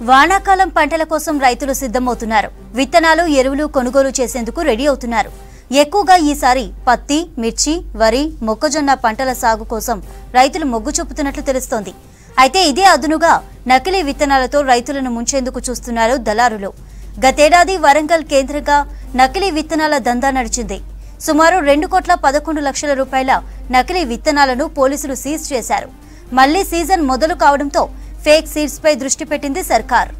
వానాకాలం పంటల కోసం రైతులు సిద్ధమవుతున్నారు. విత్తనాలు, ఎరువులు కొనుగోలు చేసేందుకు రెడీ అవుతున్నారు. ఎక్కువగా ఈసారి పత్తి, మిర్చి, వరి, మొక్కజొన్న పంటల సాగు కోసం రైతులు మొగ్గు చూపుతున్నట్లు తెలుస్తోంది. అయితే ఇదే అదునుగా నకిలీ విత్తనాలతో రైతులను ముంచేందుకు చూస్తున్నారు దళారులు. గతేడాది వరంగల్ కేంద్రంగా నకిలీ విత్తనాల దందా నడిచింది. సుమారు 2,11,00,000 రూపాయల నకిలీ విత్తనాలను పోలీసులు సీజ్ చేశారు. మళ్లీ సీజన్ మొదలు కావడంతో ఫేక్ సీడ్స్ పై దృష్టి పెట్టింది సర్కార్.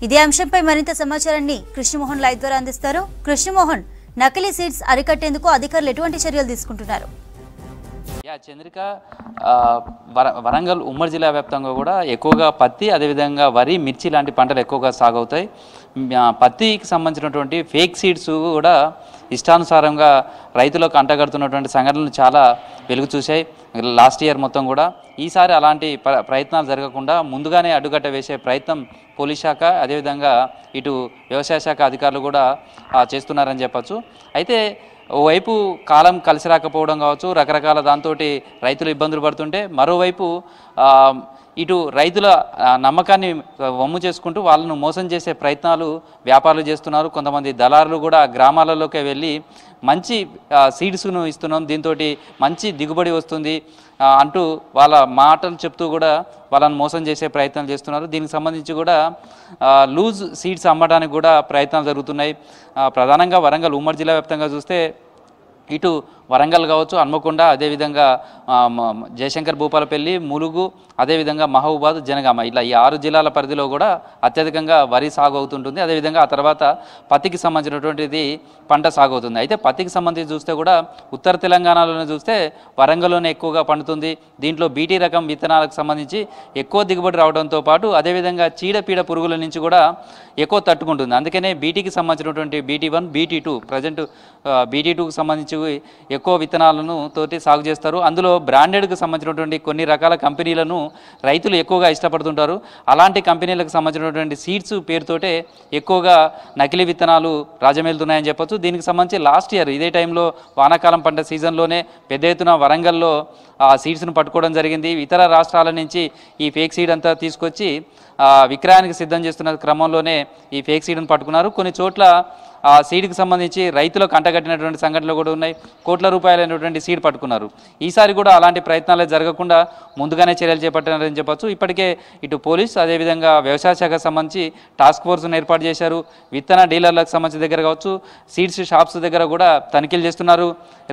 ఇదే అంశంపై మరింత సమాచారాన్ని కృష్ణమోహన్ లైవ్ ద్వారా అందిస్తారు. కృష్ణమోహన్, నకిలీ సీడ్స్ అరికట్టేందుకు అధికారులు ఎటువంటి చర్యలు తీసుకుంటున్నారు? చంద్రిక, వరంగల్ ఉమ్మడి జిల్లా వ్యాప్తంగా కూడా ఎక్కువగా పత్తి, అదేవిధంగా వరి, మిర్చి లాంటి పంటలు ఎక్కువగా సాగవుతాయి. పత్తికి సంబంధించినటువంటి ఫేక్ సీడ్స్ కూడా ఇష్టానుసారంగా రైతులకు అంటగడుతున్నటువంటి సంఘటనలు చాలా వెలుగు చూశాయి లాస్ట్ ఇయర్ మొత్తం కూడా. ఈసారి అలాంటి ప్రయత్నాలు జరగకుండా ముందుగానే అడ్డుకట్ట వేసే ప్రయత్నం పోలీస్ శాఖ, అదేవిధంగా ఇటు వ్యవసాయ శాఖ అధికారులు కూడా చేస్తున్నారని చెప్పచ్చు. అయితే ఓవైపు కాలం కలిసి రాకపోవడం కావచ్చు, రకరకాల దాంతో రైతులు ఇబ్బందులు పడుతుంటే, మరోవైపు ఇటు రైతుల నమ్మకాన్ని వమ్ము చేసుకుంటూ వాళ్ళను మోసం చేసే ప్రయత్నాలు వ్యాపారులు చేస్తున్నారు. కొంతమంది దళారులు కూడా గ్రామాలలోకి వెళ్ళి మంచి సీడ్స్ను ఇస్తున్నాం, దీంతో మంచి దిగుబడి వస్తుంది అంటూ వాళ్ళ మాటలు చెప్తూ కూడా వాళ్ళని మోసం చేసే ప్రయత్నాలు చేస్తున్నారు. దీనికి సంబంధించి కూడా లూజ్ సీడ్స్ అమ్మడానికి కూడా ప్రయత్నాలు జరుగుతున్నాయి. ప్రధానంగా వరంగల్ ఉమ్మడి జిల్లా వ్యాప్తంగా చూస్తే ఇటు వరంగల్ కావచ్చు, హన్మకొండ, అదేవిధంగా జయశంకర్, భూపాలపల్లి, ములుగు, అదేవిధంగా మహబూబాద్, జనగామ, ఇలా ఈ 6 జిల్లాల పరిధిలో కూడా అత్యధికంగా వరి సాగు అవుతుంటుంది. అదేవిధంగా ఆ తర్వాత పత్తికి సంబంధించినటువంటిది పంట సాగు అవుతుంది. అయితే పత్తికి సంబంధించి చూస్తే కూడా ఉత్తర తెలంగాణలోనే చూస్తే వరంగల్లోనే ఎక్కువగా పండుతుంది. దీంట్లో బీటీ రకం విత్తనాలకు సంబంధించి ఎక్కువ దిగుబడి రావడంతో పాటు అదేవిధంగా చీడపీడ పురుగుల నుంచి కూడా ఎక్కువ తట్టుకుంటుంది. అందుకనే బీటీకి సంబంధించినటువంటి BT1, BT2, ప్రజెంట్ BT2కి సంబంధించి ఎక్కువ విత్తనాలను తోటి సాగు చేస్తారు. అందులో బ్రాండెడ్కి సంబంధించినటువంటి కొన్ని రకాల కంపెనీలను రైతులు ఎక్కువగా ఇష్టపడుతుంటారు. అలాంటి కంపెనీలకు సంబంధించినటువంటి సీడ్స్ పేరుతోటే ఎక్కువగా నకిలీ విత్తనాలు రాజమేలుతున్నాయని చెప్పొచ్చు. దీనికి సంబంధించి లాస్ట్ ఇయర్ ఇదే టైంలో వానాకాలం పంట సీజన్లోనే పెద్ద ఎత్తున వరంగల్లో ఆ సీడ్స్ను పట్టుకోవడం జరిగింది. ఇతర రాష్ట్రాల నుంచి ఈ ఫేక్ సీడ్ అంతా తీసుకొచ్చి విక్రయానికి సిద్ధం చేస్తున్న క్రమంలోనే ఈ ఫేక్ సీడ్ను పట్టుకున్నారు. కొన్ని చోట్ల ఆ సీడ్కి సంబంధించి రైతులకు అంటగట్టినటువంటి సంఘటనలు కూడా ఉన్నాయి. కోట్ల రూపాయలైనటువంటి సీడ్ పట్టుకున్నారు. ఈసారి కూడా అలాంటి ప్రయత్నాలు జరగకుండా ముందుగానే చర్యలు చేపట్టినారని చెప్పొచ్చు. ఇప్పటికే ఇటు పోలీస్, అదేవిధంగా వ్యవసాయ శాఖకు సంబంధించి టాస్క్ ఫోర్స్ను ఏర్పాటు చేశారు. విత్తన డీలర్లకు సంబంధించిన దగ్గర కావచ్చు, సీడ్స్ షాప్స్ దగ్గర కూడా తనిఖీలు చేస్తున్నారు.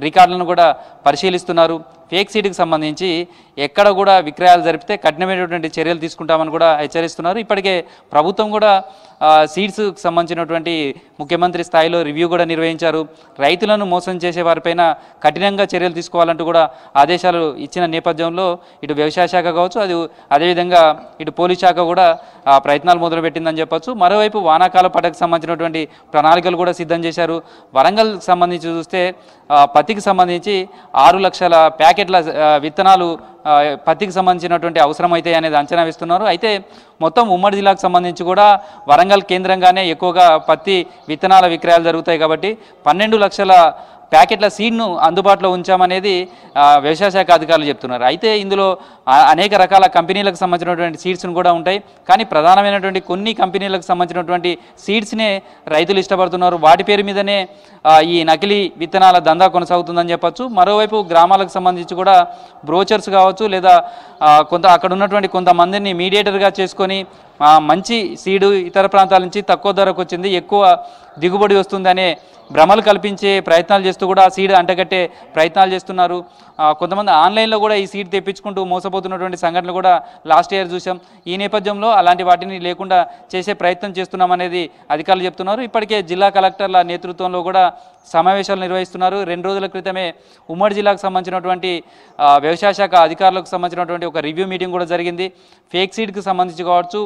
రికార్డులను కూడా పరిశీలిస్తున్నారు. ఫేక్ సీడ్కి సంబంధించి ఎక్కడ కూడా విక్రయాలు జరిపితే కఠినమైనటువంటి చర్యలు తీసుకుంటామని కూడా హెచ్చరిస్తున్నారు. ఇప్పటికే ప్రభుత్వం కూడా సీడ్స్కి సంబంధించినటువంటి ముఖ్యమంత్రి స్థాయిలో రివ్యూ కూడా నిర్వహించారు. రైతులను మోసం చేసే వారిపైన కఠినంగా చర్యలు తీసుకోవాలంటూ కూడా ఆదేశాలు ఇచ్చిన నేపథ్యంలో ఇటు వ్యవసాయ శాఖ కావచ్చు, అదేవిధంగా ఇటు పోలీస్ శాఖ కూడా ప్రయత్నాలు మొదలుపెట్టిందని చెప్పొచ్చు. మరోవైపు వానాకాల పంటకు సంబంధించినటువంటి ప్రణాళికలు కూడా సిద్ధం చేశారు. వరంగల్కి సంబంధించి చూస్తే పత్తికి సంబంధించి 6 లక్షల ప్యాకెట్ల విత్తనాలు పత్తికి సంబంధించినటువంటి అవసరం అవుతాయి అనేది అంచనా వేస్తున్నారు. అయితే మొత్తం ఉమ్మడి జిల్లాకు సంబంధించి కూడా వరంగల్ కేంద్రంగానే ఎక్కువగా పత్తి విత్తనాల విక్రయాలు జరుగుతాయి కాబట్టి 12 లక్షల ప్యాకెట్ల సీడ్ను అందుబాటులో ఉంచామనేది వ్యవసాయ శాఖ అధికారులు చెప్తున్నారు. అయితే ఇందులో అనేక రకాల కంపెనీలకు సంబంధించినటువంటి సీడ్స్ను కూడా ఉంటాయి. కానీ ప్రధానమైనటువంటి కొన్ని కంపెనీలకు సంబంధించినటువంటి సీడ్స్నే రైతులు ఇష్టపడుతున్నారు. వాటి పేరు మీదనే ఈ నకిలీ విత్తనాల దందా కొనసాగుతుందని చెప్పొచ్చు. మరోవైపు గ్రామాలకు సంబంధించి కూడా బ్రోచర్స్ కావచ్చు, లేదా అక్కడ ఉన్నటువంటి కొంతమందిని మీడియేటర్గా చేసుకొని మంచి సీడు ఇతర ప్రాంతాల నుంచి తక్కువ ధరకు వచ్చింది, ఎక్కువ దిగుబడి వస్తుందనే భ్రమలు కల్పించే ప్రయత్నాలు చేస్తూ కూడా సీడ్ అంటగట్టే ప్రయత్నాలు చేస్తున్నారు. కొంతమంది ఆన్లైన్లో కూడా ఈ సీడ్ తెప్పించుకుంటూ మోసపోతున్నటువంటి సంఘటనలు కూడా లాస్ట్ ఇయర్ చూసాం. ఈ నేపథ్యంలో అలాంటి వాటిని లేకుండా చేసే ప్రయత్నం చేస్తున్నామనేది అధికారులు చెప్తున్నారు. ఇప్పటికే జిల్లా కలెక్టర్ల నేతృత్వంలో కూడా సమావేశాలు నిర్వహిస్తున్నారు. 2 రోజుల క్రితమే ఉమ్మడి జిల్లాకు సంబంధించినటువంటి వ్యవసాయ శాఖ అధికారులకు సంబంధించినటువంటి ఒక రివ్యూ మీటింగ్ కూడా జరిగింది. ఫేక్ సీడ్కి సంబంధించి కావచ్చు,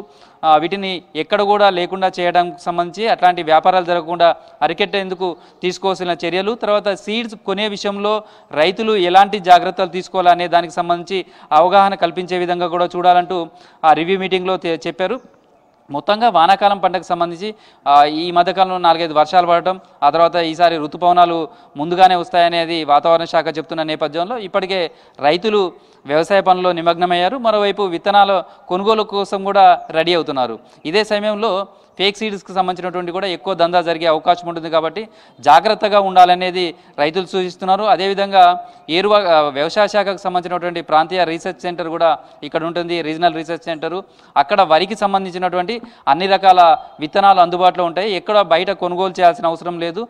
వీటిని ఎక్కడ కూడా లేకుండా చేయడానికి సంబంధించి అట్లాంటి వ్యాపారాలు జరగకుండా అరికెట్టేందుకు తీసుకోవాల్సిన చర్యలు, తర్వాత సీడ్స్ కొనే విషయంలో రైతులు ఎలాంటి జాగ్రత్తలు తీసుకోవాలనే దానికి సంబంధించి అవగాహన కల్పించే విధంగా కూడా చూడాలంటూ ఆ రివ్యూ మీటింగ్లో చెప్పారు. మొత్తంగా వానాకాలం పంటకు సంబంధించి ఈ మధ్యకాలంలో 4-5 వర్షాలు పడటం, ఆ తర్వాత ఈసారి ఋతుపవనాలు ముందుగానే వస్తాయనేది వాతావరణ శాఖ చెప్తున్న నేపథ్యంలో ఇప్పటికే రైతులు వ్యవసాయ పనుల్లో నిమగ్నమయ్యారు. మరోవైపు విత్తనాల కొనుగోలు కోసం కూడా రెడీ అవుతున్నారు. ఇదే సమయంలో ఫేక్ సీడ్స్కి సంబంధించినటువంటి కూడా ఎక్కువ దందా జరిగే అవకాశం ఉంటుంది కాబట్టి జాగ్రత్తగా ఉండాలనేది రైతులు సూచిస్తున్నారు. అదేవిధంగా వ్యవసాయ శాఖకు సంబంధించినటువంటి ప్రాంతీయ రీసెర్చ్ సెంటర్ కూడా ఇక్కడ ఉంటుంది, రీజనల్ రీసెర్చ్ సెంటరు. అక్కడ వరికి సంబంధించినటువంటి అన్ని రకాల విత్తనాలు అందుబాటులో ఉంటాయి. ఎక్కడ బయట కొనుగోలు చేయాల్సిన అవసరం లేదు.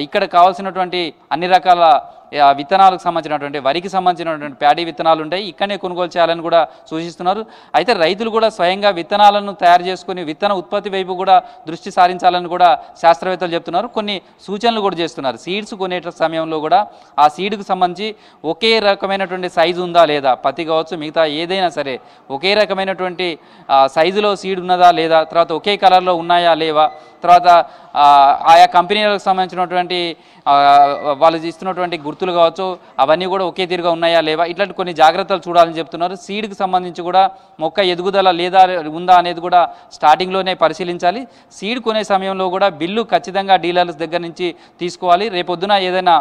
ఇక్కడ కావాల్సినటువంటి అన్ని రకాల విత్తనాలకు సంబంధించినటువంటి వరికి సంబంధించినటువంటి ప్యాడీ విత్తనాలు ఉంటాయి, ఇక్కడనే కొనుగోలు చేయాలని కూడా సూచిస్తున్నారు. అయితే రైతులు కూడా స్వయంగా విత్తనాలను తయారు చేసుకుని విత్తన ఉత్పత్తి వైపు కూడా దృష్టి సారించాలని కూడా శాస్త్రవేత్తలు చెప్తున్నారు. కొన్ని సూచనలు కూడా చేస్తున్నారు. సీడ్స్ కొనే సమయంలో కూడా ఆ సీడ్కు సంబంధించి ఒకే రకమైనటువంటి సైజు ఉందా లేదా, పత్తి కావచ్చు మిగతా ఏదైనా సరే ఒకే రకమైనటువంటి సైజులో సీడ్ ఉన్నదా లేదా, తర్వాత ఒకే కలర్లో ఉన్నాయా లేవా, తర్వాత ఆయా కంపెనీలకు సంబంధించినటువంటి వాళ్ళు ఇస్తున్నటువంటి గుర్తులు కావచ్చు అవన్నీ కూడా ఒకే తీరుగా ఉన్నాయా లేవా, ఇట్లాంటి కొన్ని జాగ్రత్తలు చూడాలని చెప్తున్నారు. సీడ్కి సంబంధించి కూడా మొక్క ఎదుగుదల లేదా ఉందా అనేది కూడా స్టార్టింగ్లోనే పరిశీలించాలి. సీడ్ కొనే సమయంలో కూడా బిల్లు ఖచ్చితంగా డీలర్స్ దగ్గర నుంచి తీసుకోవాలి. రేపొద్దున ఏదైనా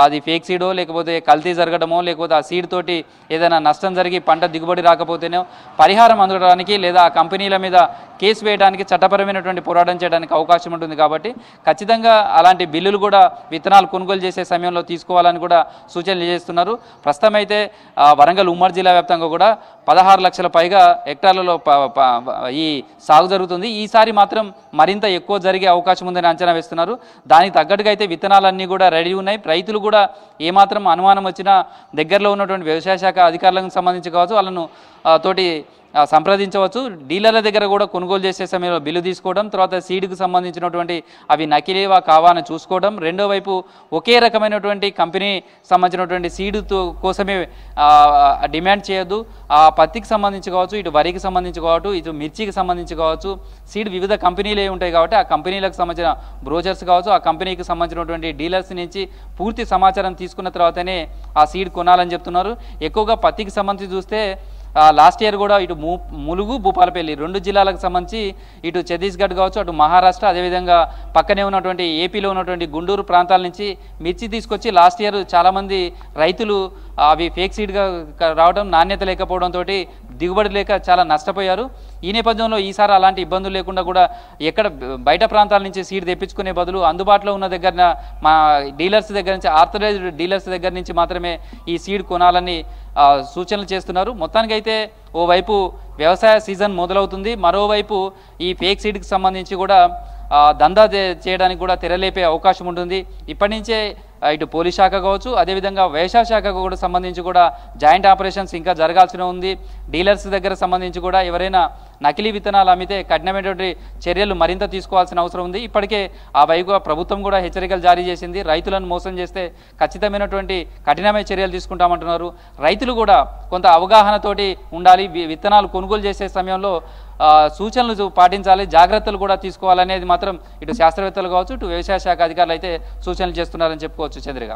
అది ఫేక్ సీడో లేకపోతే కల్తీ జరగడమో లేకపోతే ఆ సీడ్ తోటి ఏదైనా నష్టం జరిగి పంట దిగుబడి రాకపోతేనో పరిహారం అందడానికి లేదా ఆ కంపెనీల మీద కేసు వేయడానికి చట్టపరమైనటువంటి పోరాటం చేయడానికి అవకాశం ఉంటుంది. కాబట్టి ఖచ్చితంగా అలాంటి బిల్లులు కూడా విత్తనాలు కొనుగోలు చేసే సమయంలో తీసుకోవాలని కూడా సూచనలు చేస్తున్నారు. ప్రస్తుతం అయితే వరంగల్ ఉమ్మడి జిల్లా వ్యాప్తంగా కూడా 16 లక్షల పైగా హెక్టార్లలో ఈ సాగు జరుగుతుంది. ఈసారి మాత్రం మరింత ఎక్కువ జరిగే అవకాశం ఉందని అంచనా వేస్తున్నారు. దానికి తగ్గట్టుగా అయితే విత్తనాలన్నీ కూడా రెడీ ఉన్నాయి. రైతులు కూడా ఏమాత్రం అనుమానం వచ్చినా దగ్గరలో ఉన్నటువంటి వ్యవసాయ శాఖ అధికారులకు సంబంధించి కావచ్చు వాళ్ళను తోటి సంప్రదించవచ్చు. డీలర్ల దగ్గర కూడా కొనుగోలు చేసే సమయంలో బిల్లు తీసుకోవడం, తర్వాత సీడ్కి సంబంధించినటువంటి అవి నకిలీవా కావా అని చూసుకోవడం, రెండో వైపు ఒకే రకమైనటువంటి కంపెనీ సంబంధించినటువంటి సీడ్ కోసమే డిమాండ్ చేయొద్దు. ఆ పత్తికి సంబంధించి కావచ్చు, ఇటు వరికి సంబంధించి కావచ్చు, ఇటు మిర్చికి సంబంధించి కావచ్చు, సీడ్ వివిధ కంపెనీలే ఉంటాయి కాబట్టి ఆ కంపెనీలకు సంబంధించిన బ్రోచర్స్ కావచ్చు, ఆ కంపెనీకి సంబంధించినటువంటి డీలర్స్ నుంచి పూర్తి సమాచారం తీసుకున్న తర్వాతనే ఆ సీడ్ కొనాలని చెప్తున్నారు. ఎక్కువగా పత్తికి సంబంధించి చూస్తే లాస్ట్ ఇయర్ కూడా ఇటు ములుగు భూపాలపల్లి 2 జిల్లాలకు సంబంధించి ఇటు ఛత్తీస్గఢ్ కావచ్చు, అటు మహారాష్ట్ర, అదేవిధంగా పక్కనే ఉన్నటువంటి ఏపీలో ఉన్నటువంటి గుంటూరు ప్రాంతాల నుంచి మిర్చి తీసుకొచ్చి లాస్ట్ ఇయర్ చాలామంది రైతులు అవి ఫేక్ సీడ్గా రావడం, నాణ్యత లేకపోవడంతో దిగుబడి లేక చాలా నష్టపోయారు. ఈ నేపథ్యంలో ఈసారి అలాంటి ఇబ్బందులు లేకుండా కూడా ఎక్కడ బయట ప్రాంతాల నుంచి సీడ్ తెప్పించుకునే బదులు అందుబాటులో ఉన్న దగ్గర మా డీలర్స్ దగ్గర నుంచి, ఆర్థరైజ్డ్ డీలర్స్ దగ్గర నుంచి మాత్రమే ఈ సీడ్ కొనాలని సూచనలు చేస్తున్నారు. మొత్తానికైతే ఓవైపు వ్యవసాయ సీజన్ మొదలవుతుంది, మరోవైపు ఈ ఫేక్ సీడ్కి సంబంధించి కూడా దందా చేయడానికి కూడా తెరలేపే అవకాశం ఉంటుంది. ఇప్పటి నుంచే ఇటు పోలీస్ శాఖ కావచ్చు, అదేవిధంగా వ్యవసాయ శాఖకు కూడా సంబంధించి కూడా జాయింట్ ఆపరేషన్స్ ఇంకా జరగాల్సిన ఉంది. డీలర్స్ దగ్గర సంబంధించి కూడా ఎవరైనా నకిలీ విత్తనాలు అమ్మితే కఠినమైనటువంటి చర్యలు మరింత తీసుకోవాల్సిన అవసరం ఉంది. ఇప్పటికే ఆ వైపు ప్రభుత్వం కూడా హెచ్చరికలు జారీ చేసింది. రైతులను మోసం చేస్తే ఖచ్చితమైనటువంటి కఠినమైన చర్యలు తీసుకుంటామంటున్నారు. రైతులు కూడా కొంత అవగాహనతోటి ఉండాలి. విత్తనాలు కొనుగోలు చేసే సమయంలో సూచనలు పాటించాలి, జాగ్రత్తలు కూడా తీసుకోవాలనేది మాత్రం ఇటు శాస్త్రవేత్తలు కావచ్చు, ఇటు వ్యవసాయ శాఖ అధికారులు అయితే సూచనలు చేస్తున్నారని చెప్పుకోవచ్చు. చంద్రిక.